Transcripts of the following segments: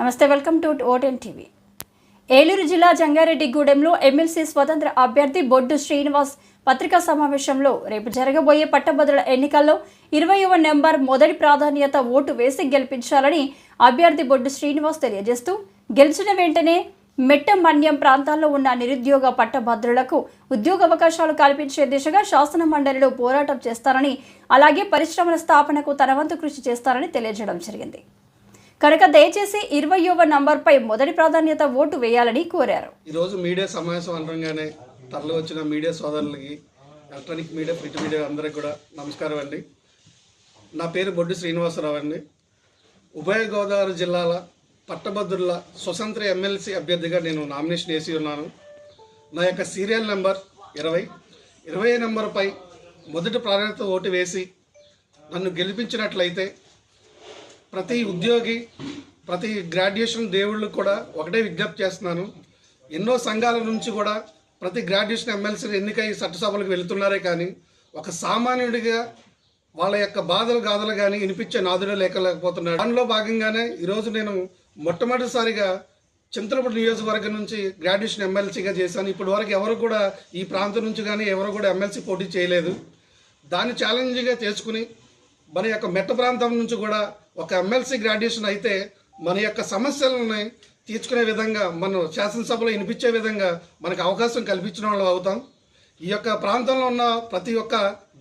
నమస్తే, welcome to ఓటెన్ TV. Eluru జిల్లా జంగారెడ్డిగూడెంలో MLC స్వతంత్ర అభ్యర్థి బొడ్డు శ్రీనివాస్ పత్రికా సమావేశంలో రేపు జరగబోయే పట్టభద్రుల ఎన్నికల్లో 20వ నెంబర్ మొదటి ప్రాధాన్యత ఓటు వేసి గెలిపించాలని అభ్యర్థి బొడ్డు శ్రీనివాస్ తెలియజేస్తూ, గెలిచిన వెంటనే మెట్ట మన్యం ప్రాంతాల్లో ఉన్న నిరుద్యోగ పట్టభద్రులకు ఉద్యోగ అవకాశాలు కల్పించే దిశగా శాసన మండలిలో పోరాటం చేస్తారని, అలాగే పరిశ్రమల స్థాపనకు తన వంతు కృషి చేస్తారని తెలియజేయడం జరిగింది. కనుక దయచేసి 20వ నంబర్పై మొదటి ప్రాధాన్యత ఓటు వేయాలని కోరారు. ఈరోజు మీడియా సమావేశం అనగానే తరలి వచ్చిన మీడియా సోదరులకి, ఎలక్ట్రానిక్ మీడియా, ప్రింట్ మీడియా అందరికీ కూడా నమస్కారం అండి. నా పేరు బొడ్డు శ్రీనివాసరావు అండి. ఉభయ గోదావరి జిల్లాల పట్టభద్రుల స్వతంత్ర ఎమ్మెల్సీ అభ్యర్థిగా నేను నామినేషన్ వేసి ఉన్నాను. నా యొక్క సీరియల్ నెంబర్ 20 నెంబర్పై మొదటి ప్రాధాన్యత ఓటు వేసి నన్ను గెలిపించినట్లయితే ప్రతి ఉద్యోగి, ప్రతి గ్రాడ్యుయేషన్ దేవుళ్ళు కూడా ఒకటే విజ్ఞప్తి చేస్తున్నాను. ఎన్నో సంఘాల నుంచి కూడా ప్రతి గ్రాడ్యుయేషన్ ఎమ్మెల్సీ ఎన్నికై చట్టసభలకు వెళుతున్నారే కానీ ఒక సామాన్యుడిగా వాళ్ళ యొక్క బాధలు గాథలు కానీ వినిపించే నాదుడే లేకపోతున్నాడు. దానిలో భాగంగానే ఈరోజు నేను మొట్టమొదటిసారిగా చింతలపూడి నియోజకవర్గం నుంచి గ్రాడ్యుయేషన్ ఎమ్మెల్సీగా చేశాను. ఇప్పటి వరకు ఎవరు కూడా ఈ ప్రాంతం నుంచి కానీ ఎవరు కూడా ఎమ్మెల్సీ పోటీ చేయలేదు. దాన్ని ఛాలెంజ్గా చేసుకుని మన యొక్క మెట్ట ప్రాంతం నుంచి కూడా ఒక ఎమ్మెల్సీ గ్రాడ్యుయేషన్ అయితే మన యొక్క సమస్యలను తీర్చుకునే విధంగా, మనం శాసనసభలో వినిపించే విధంగా మనకు అవకాశం కల్పించిన వాళ్ళు అవుతాం. ఈ యొక్క ప్రాంతంలో ఉన్న ప్రతి ఒక్క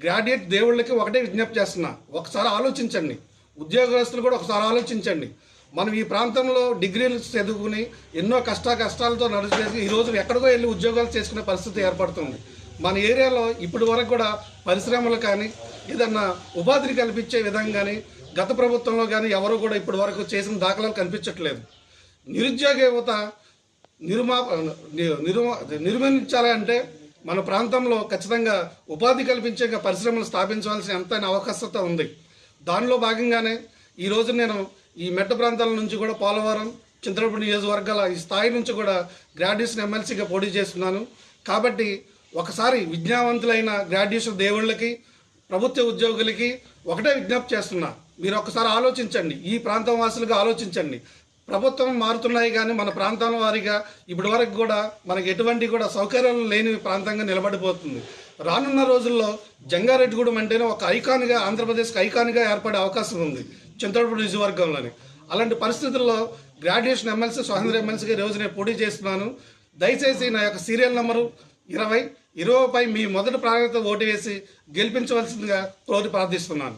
గ్రాడ్యుయేట్ దేవుళ్ళకి ఒకటే విజ్ఞప్తి చేస్తున్నా, ఒకసారి ఆలోచించండి. ఉద్యోగస్తులు కూడా ఒకసారి ఆలోచించండి. మనం ఈ ప్రాంతంలో డిగ్రీలు చదువుకుని ఎన్నో కష్టాలతో నడిచేసి ఈ రోజు ఎక్కడికో వెళ్ళి ఉద్యోగాలు చేసుకునే పరిస్థితి ఏర్పడుతుంది. మన ఏరియాలో ఇప్పటి వరకు కూడా పరిశ్రమలు కానీ ఏదన్నా ఉపాధిని కల్పించే విధంగా కానీ గత ప్రభుత్వంలో కానీ ఎవరు కూడా ఇప్పటి వరకు చేసిన దాఖలాలు కనిపించట్లేదు. నిరుద్యోగ యువత నిర్మించాలి అంటే మన ప్రాంతంలో ఖచ్చితంగా ఉపాధి కల్పించే పరిశ్రమలు స్థాపించవలసిన ఎంతైనా అవకాశత ఉంది. దానిలో భాగంగానే ఈరోజు నేను ఈ మెట్ట ప్రాంతాల నుంచి కూడా పోలవరం, చింతలపూడి నియోజకవర్గాల ఈ స్థాయి నుంచి కూడా గ్రాడ్యుయేషన్ ఎమ్మెల్సీగా పోటీ చేస్తున్నాను. కాబట్టి ఒకసారి విజ్ఞానవంతులైన గ్రాడ్యుయేషన్ దేవుళ్ళకి, ప్రభుత్వ ఉద్యోగులకి ఒకటే విజ్ఞప్తి చేస్తున్నా, మీరు ఒకసారి ఆలోచించండి. ఈ ప్రాంతం వాసులుగా ఆలోచించండి. ప్రభుత్వం మారుతున్నాయి కానీ మన ప్రాంతాల వారిగా ఇప్పటి వరకు కూడా మనకి ఎటువంటి కూడా సౌకర్యాలు లేని ప్రాంతంగా నిలబడిపోతుంది. రానున్న రోజుల్లో జంగారెడ్డిగూడెం అంటేనే ఒక ఐకాన్గా, ఆంధ్రప్రదేశ్కి ఐకాన్గా ఏర్పడే అవకాశం ఉంది చింతలపూడి నియోజకవర్గంలోని. అలాంటి పరిస్థితుల్లో గ్రాడ్యుయేషన్ ఎమ్మెల్సీ, స్వతంత్ర ఎమ్మెల్సీగా ఈరోజు నేను పోటీ చేస్తున్నాను. దయచేసి నా యొక్క సీరియల్ నెంబరు 20పై మీ మొదటి ప్రాధాన్యత ఓటు వేసి గెలిపించవలసిందిగా కోరి ప్రార్థిస్తున్నాను.